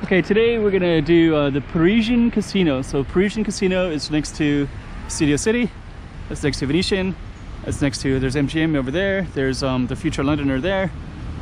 Okay, today we're gonna do the Parisian Casino. So Parisian Casino is next to Studio City. That's next to Venetian. That's next to, there's MGM over there. There's the Future Londoner there.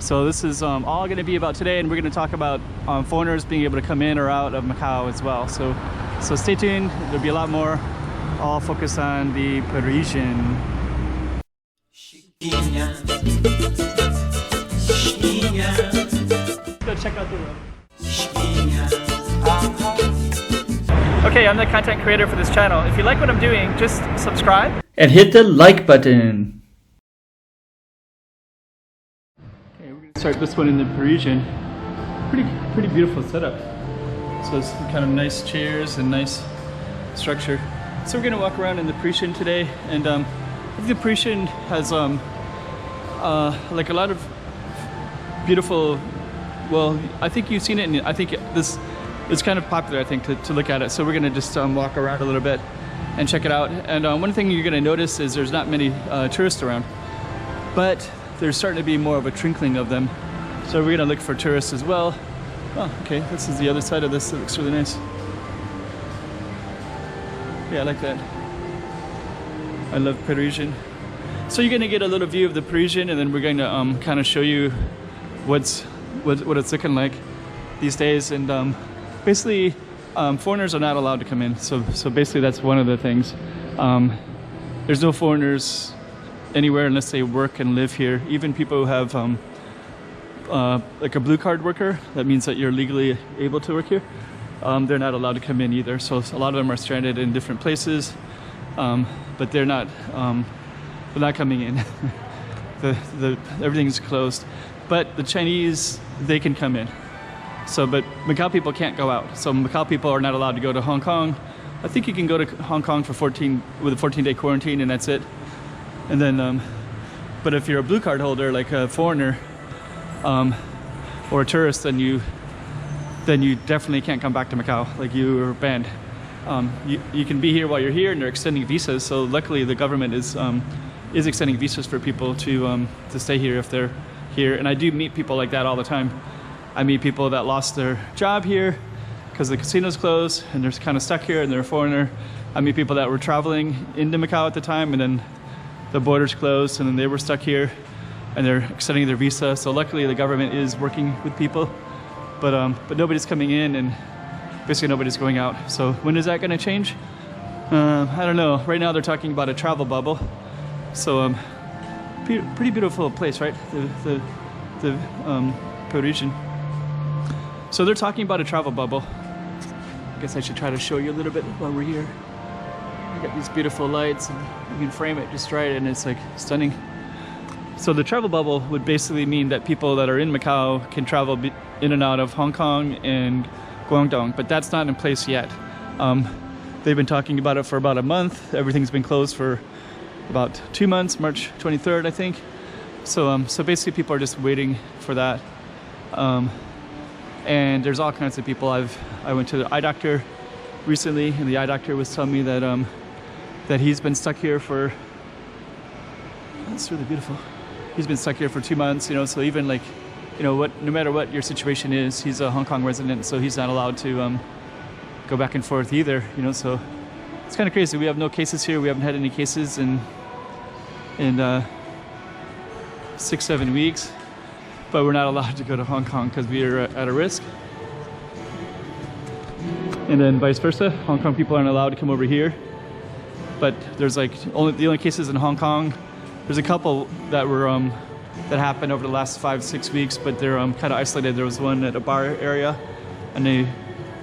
So this is all gonna be about today, and we're gonna talk about foreigners being able to come in or out of Macau as well. So stay tuned, there'll be a lot more. All focus on the Parisian. Go check out the room. Okay, I'm the content creator for this channel. If you like what I'm doing, just subscribe and hit the like button. Okay, we're gonna start this one in the Parisian. Pretty beautiful setup. So it's kind of nice chairs and nice structure. So we're gonna walk around in the Parisian today, and I think the Parisian has like a lot of beautiful. Well, I think you've seen it, and I think this is kind of popular, I think, to look at it. So we're gonna just walk around a little bit and check it out. And one thing you're gonna notice is there's not many tourists around, but there's starting to be more of a trickling of them. So we're gonna look for tourists as well. Oh, okay, this is the other side of this. It looks really nice. Yeah, I like that. I love Parisian. So you're gonna get a little view of the Parisian, and then we're going to kind of show you what it's looking like these days. And basically foreigners are not allowed to come in, so basically that's one of the things. There's no foreigners anywhere unless they work and live here. Even people who have like a blue card worker, that means that you're legally able to work here, they're not allowed to come in either. So a lot of them are stranded in different places, but they're not coming in. Everything's closed. But the Chinese, they can come in. So, but Macau people can't go out. So Macau people are not allowed to go to Hong Kong. I think you can go to Hong Kong for with a 14-day quarantine, and that's it. And then, but if you're a blue card holder, like a foreigner or a tourist, then you definitely can't come back to Macau. Like, you are banned. You can be here while you're here, and they're extending visas. So luckily, the government is extending visas for people to stay here if they're here. And I do meet people like that all the time. I meet people that lost their job here because the casino's closed and they're kind of stuck here and they're a foreigner. I meet people that were traveling into Macau at the time, and then the borders closed and then they were stuck here and they're extending their visa. So luckily the government is working with people, but nobody's coming in and basically nobody's going out. So when is that going to change? I don't know. Right now they're talking about a travel bubble. So pretty beautiful place, right? The Parisian. So they're talking about a travel bubble. I guess I should try to show you a little bit while we're here. I got these beautiful lights, and you can frame it just right, and it's like stunning. So the travel bubble would basically mean that people that are in Macau can travel in and out of Hong Kong and Guangdong, but that's not in place yet. They've been talking about it for about a month. Everything's been closed for about 2 months, March 23rd, I think. So basically people are just waiting for that. And there's all kinds of people. I went to the eye doctor recently, and the eye doctor was telling me that that he's been stuck here for, that's really beautiful. He's been stuck here for 2 months, you know, so even like, you know, no matter what your situation is, he's a Hong Kong resident, so he's not allowed to go back and forth either, you know, so it's kind of crazy. We have no cases here. We haven't had any cases in 6-7 weeks, but we're not allowed to go to Hong Kong because we are at a risk. And then vice versa, Hong Kong people aren't allowed to come over here. But there's like the only cases in Hong Kong. There's a couple that were that happened over the last 5-6 weeks, but they're kind of isolated. There was one at a bar area, and they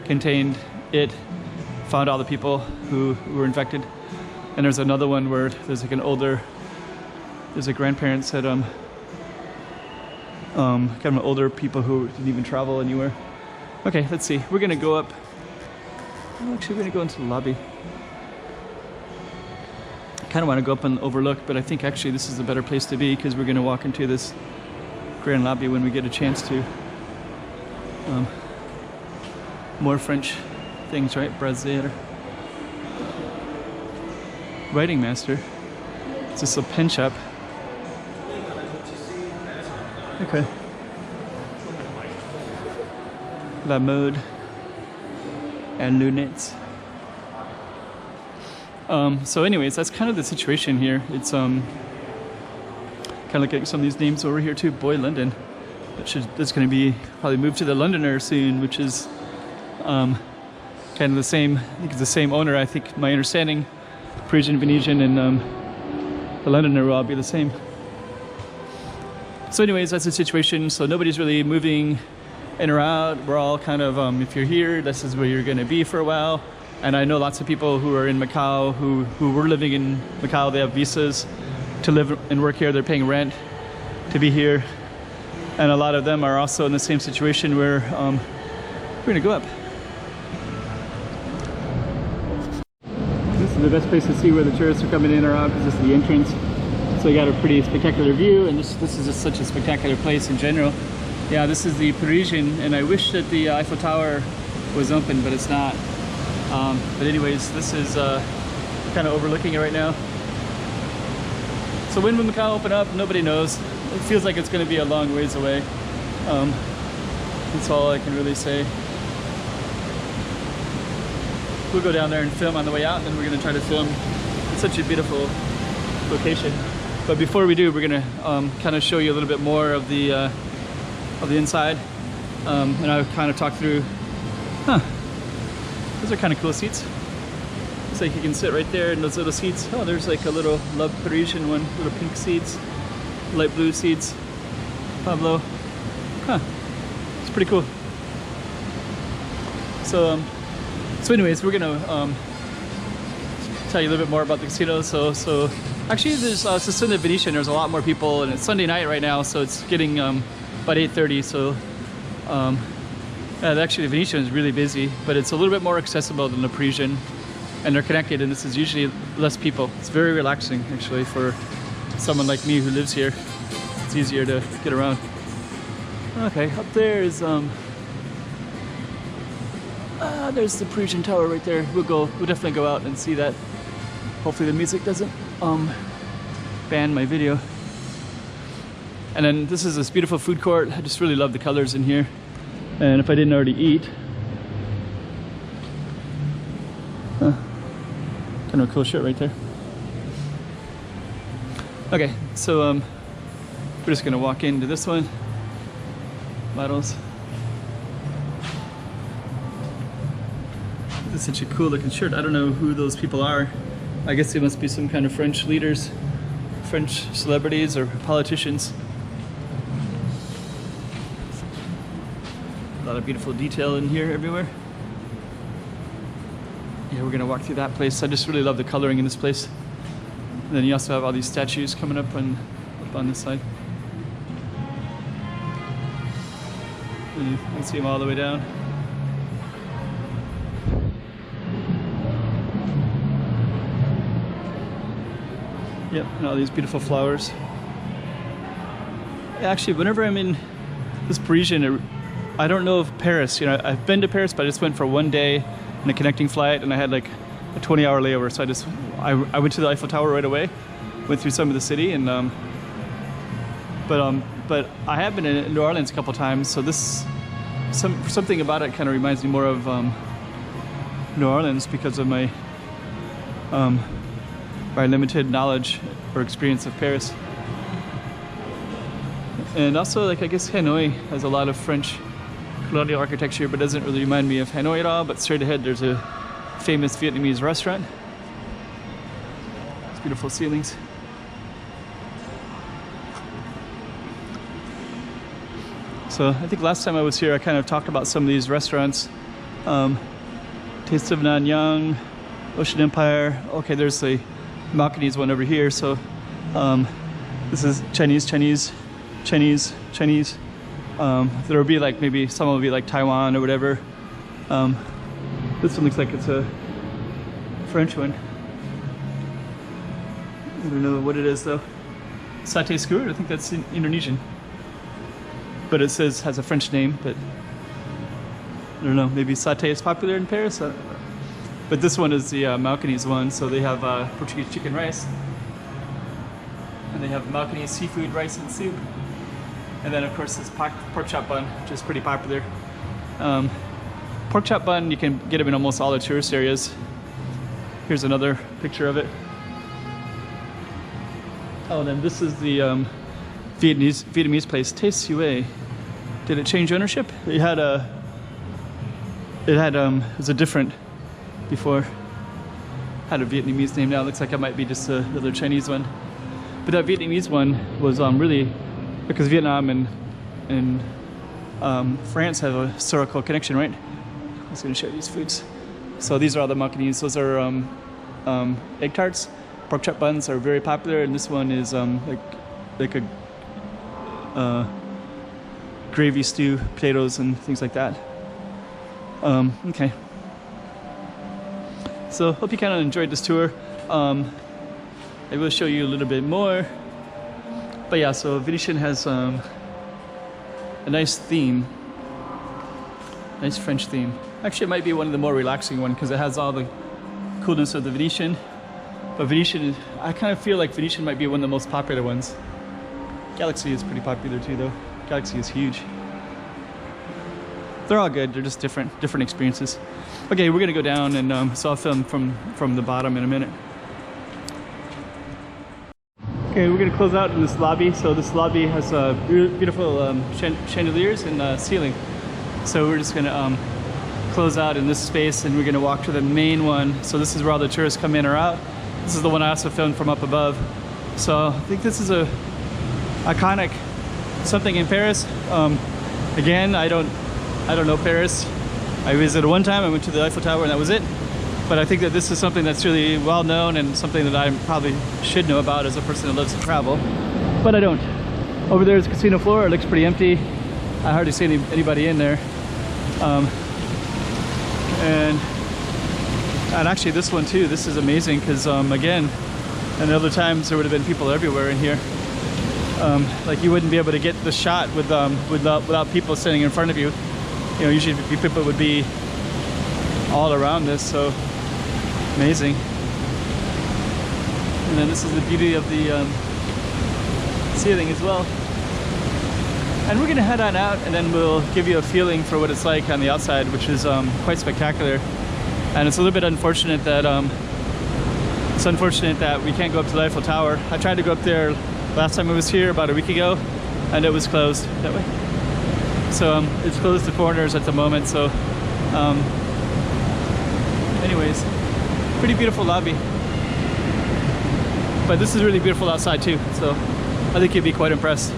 contained it, found all the people who were infected. And there's another one where there's like there's a grandparents that kind of older people who didn't even travel anywhere. Okay, let's see. We're gonna go up. Actually, we're gonna go into the lobby. I kind of want to go up and overlook, but I think actually this is a better place to be because we're gonna walk into this grand lobby when we get a chance to. More French things, right? Brazier. Writing master. It's just a pen shop. Okay. La Mode, and Lunettes. So anyways, that's kind of the situation here. It's kind of looking at some of these names over here too. Boy London. That's going to be probably moved to the Londoner soon, which is kind of the same. I think it's the same owner. I think my understanding, Parisian, Venetian, and the Londoner will all be the same. So anyways, that's the situation. So nobody's really moving in or out. We're all kind of, if you're here, this is where you're going to be for a while. And I know lots of people who are in Macau, who were living in Macau. They have visas to live and work here. They're paying rent to be here. And a lot of them are also in the same situation where we're going to go up. This is the best place to see where the tourists are coming in or out, because this is the entrance. So you got a pretty spectacular view, and this is just such a spectacular place in general. Yeah, this is the Parisian, and I wish that the Eiffel Tower was open, but it's not. But anyways, this is kind of overlooking it right now. So when will Macau open up? Nobody knows. It feels like it's going to be a long ways away. That's all I can really say. We'll go down there and film on the way out, and then we're going to try to film. It's such a beautiful location. But before we do, we're going to kind of show you a little bit more of the inside. And I'll kind of talk through, those are kind of cool seats. It's like you can sit right there in those little seats. Oh, there's like a little Love Parisian one, little pink seats, light blue seats, Pablo. It's pretty cool. So anyways, we're gonna tell you a little bit more about the casino. So actually, there's still in the Venetian. There's a lot more people, and it's Sunday night right now, so it's getting about 8:30. So actually, the Venetian is really busy, but it's a little bit more accessible than the Parisian, and they're connected. And this is usually less people. It's very relaxing, actually, for someone like me who lives here. It's easier to get around. Okay, up there is there's the Parisian Tower right there. We'll definitely go out and see that. Hopefully the music doesn't ban my video. And then this is this beautiful food court. I just really love the colors in here. And if I didn't already eat, kind of a cool shirt right there. Okay, so we're just gonna walk into this one. Models. This is such a cool looking shirt. I don't know who those people are. I guess they must be some kind of French leaders, French celebrities or politicians. A lot of beautiful detail in here everywhere. Yeah, we're gonna walk through that place. I just really love the coloring in this place. And then you also have all these statues coming up on this side. And you can see them all the way down. Yep, and all these beautiful flowers. Actually, whenever I'm in this Parisian, I don't know of Paris. You know, I've been to Paris, but I just went for one day in a connecting flight, and I had like a 20-hour layover. So I went to the Eiffel Tower right away, went through some of the city, and but I have been in New Orleans a couple times. So something about it kind of reminds me more of New Orleans because of my limited knowledge or experience of Paris. And also, like, I guess Hanoi has a lot of French colonial architecture, but doesn't really remind me of Hanoi at all. But straight ahead, there's a famous Vietnamese restaurant. It's beautiful ceilings. So I think last time I was here, I kind of talked about some of these restaurants. Taste of Nanyang, Ocean Empire. Okay, there's the Macanese one over here. So this is Chinese. There will be like, maybe some will be like Taiwan or whatever. This one looks like it's a French one. I don't know what it is though. Satay skewer, I think that's in Indonesian. But it has a French name, but I don't know, maybe satay is popular in Paris? But this one is the Macanese one, so they have Portuguese chicken rice. And they have Macanese seafood rice and soup. And then of course this pork chop bun, which is pretty popular. Pork chop bun, you can get them in almost all the tourist areas. Here's another picture of it. Oh, then this is the Vietnamese place, Tay Sue. Did it change ownership? It was a different before. Had a Vietnamese name now. It looks like it might be just another Chinese one. But that Vietnamese one was really because Vietnam and France have a historical connection, right? I was going to show you these foods. So these are all the macaroons. Those are egg tarts. Pork chop buns are very popular, and this one is like a gravy stew, potatoes, and things like that. Okay. So hope you kind of enjoyed this tour. I will show you a little bit more. But yeah, so Venetian has a nice theme, nice French theme. Actually, it might be one of the more relaxing ones because it has all the coolness of the Venetian. But Venetian, I kind of feel like Venetian might be one of the most popular ones. Galaxy is pretty popular too, though. Galaxy is huge. They're all good. They're just different experiences. Okay, we're gonna go down, and so I'll film from the bottom in a minute. Okay, we're gonna close out in this lobby. So this lobby has beautiful chandeliers and ceiling. So we're just gonna close out in this space, and we're gonna walk to the main one. So this is where all the tourists come in or out. This is the one I also filmed from up above. So I think this is a iconic something in Paris. Again, I don't know Paris. I visited one time. I went to the Eiffel Tower, and that was it. But I think that this is something that's really well known and something that I probably should know about as a person who loves to travel. But I don't. Over there is casino floor. It looks pretty empty. I hardly see anybody in there. And actually this one too, this is amazing because again, and other times there would have been people everywhere in here. Like you wouldn't be able to get the shot without people sitting in front of you. You know, usually people would be all around this, so amazing. And then this is the beauty of the ceiling as well. And we're gonna head on out, and then we'll give you a feeling for what it's like on the outside, which is quite spectacular. And it's a little bit unfortunate that we can't go up to the Eiffel Tower. I tried to go up there last time I was here about a week ago, and it was closed that way. So it's closed to foreigners at the moment. So anyways, pretty beautiful lobby. But this is really beautiful outside too, so I think you'd be quite impressed.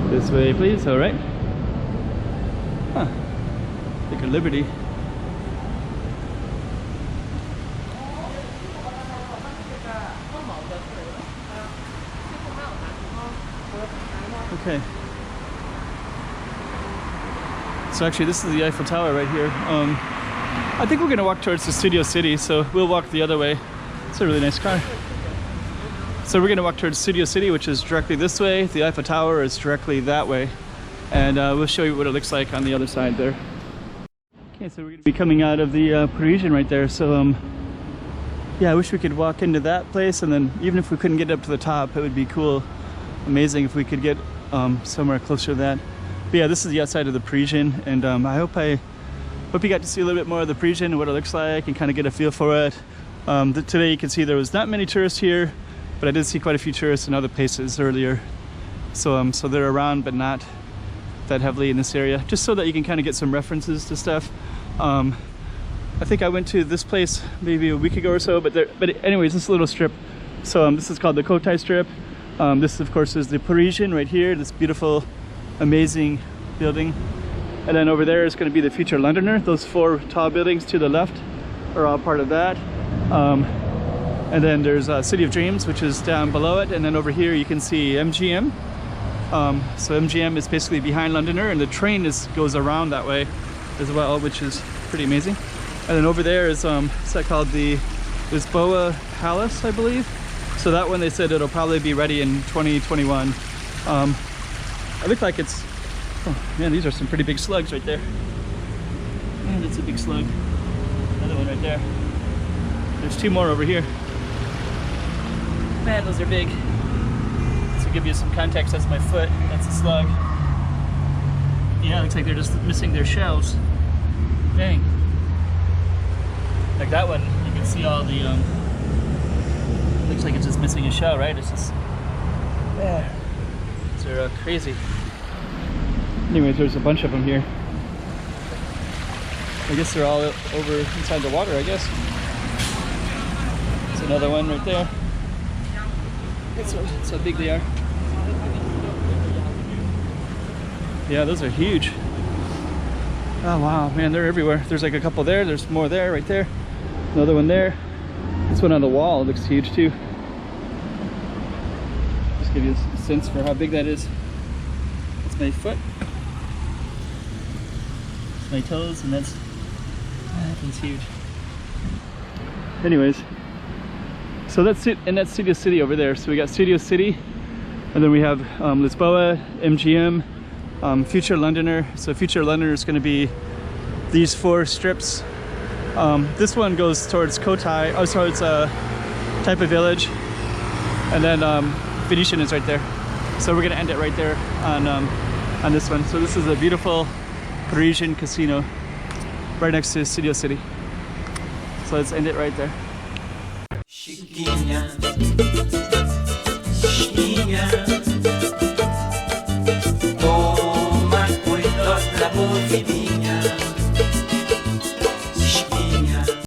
This way, please. All right. Huh. Take a liberty. Okay. So actually, this is the Eiffel Tower right here. I think we're gonna walk towards the Studio City, so we'll walk the other way. It's a really nice car. So we're gonna walk towards Studio City, which is directly this way. The Eiffel Tower is directly that way. And we'll show you what it looks like on the other side there. Okay, so we're gonna be coming out of the Parisian right there. So yeah, I wish we could walk into that place, and then even if we couldn't get up to the top, it would be cool, amazing if we could get somewhere closer to that. But yeah, this is the outside of the Parisian, and I hope you got to see a little bit more of the Parisian and what it looks like and kind of get a feel for it. Today you can see there was not many tourists here, but I did see quite a few tourists in other places earlier. So so they're around, but not that heavily in this area, just so that you can kind of get some references to stuff. I think I went to this place maybe a week ago or so, but anyways, this little strip. So this is called the Cotai Strip. This of course is the Parisian right here, this beautiful, amazing building. And then over there is going to be the Future Londoner. Those four tall buildings to the left are all part of that. And then there's City of Dreams, which is down below it. And then over here you can see MGM. So MGM is basically behind Londoner, and the train goes around that way as well, which is pretty amazing. And then over there is what's that called, the Lisboa Palace, I believe. So that one, they said it'll probably be ready in 2021. It looks like it's, oh man, these are some pretty big slugs right there. Man, that's a big slug. Another one right there. There's two more over here. Man, those are big. To give you some context, that's my foot. That's a slug. Yeah, looks like they're just missing their shells. Dang. Like that one, you can see all the, looks like it's just missing a shell, right? It's just, yeah. They're crazy. Anyways, there's a bunch of them here. I guess they're all over inside the water, I guess. There's another one right there. That's how big they are. Yeah, those are huge. Oh wow, man, they're everywhere. There's like a couple there, there's more there, right there. Another one there. This one on the wall looks huge too. Just give you a sense for how big that is. That's my foot. That's my toes, and that one's huge. Anyways, so that's it, and that's Studio City over there. So we got Studio City, and then we have Lisboa, MGM, Future Londoner. So Future Londoner is going to be these 4 strips. This one goes towards Cotai, towards Taipei Village, and then Venetian is right there. So we're going to end it right there on this one. So this is a beautiful Parisian casino right next to Studio City. So let's end it right there. Chiquinha, chiquinha.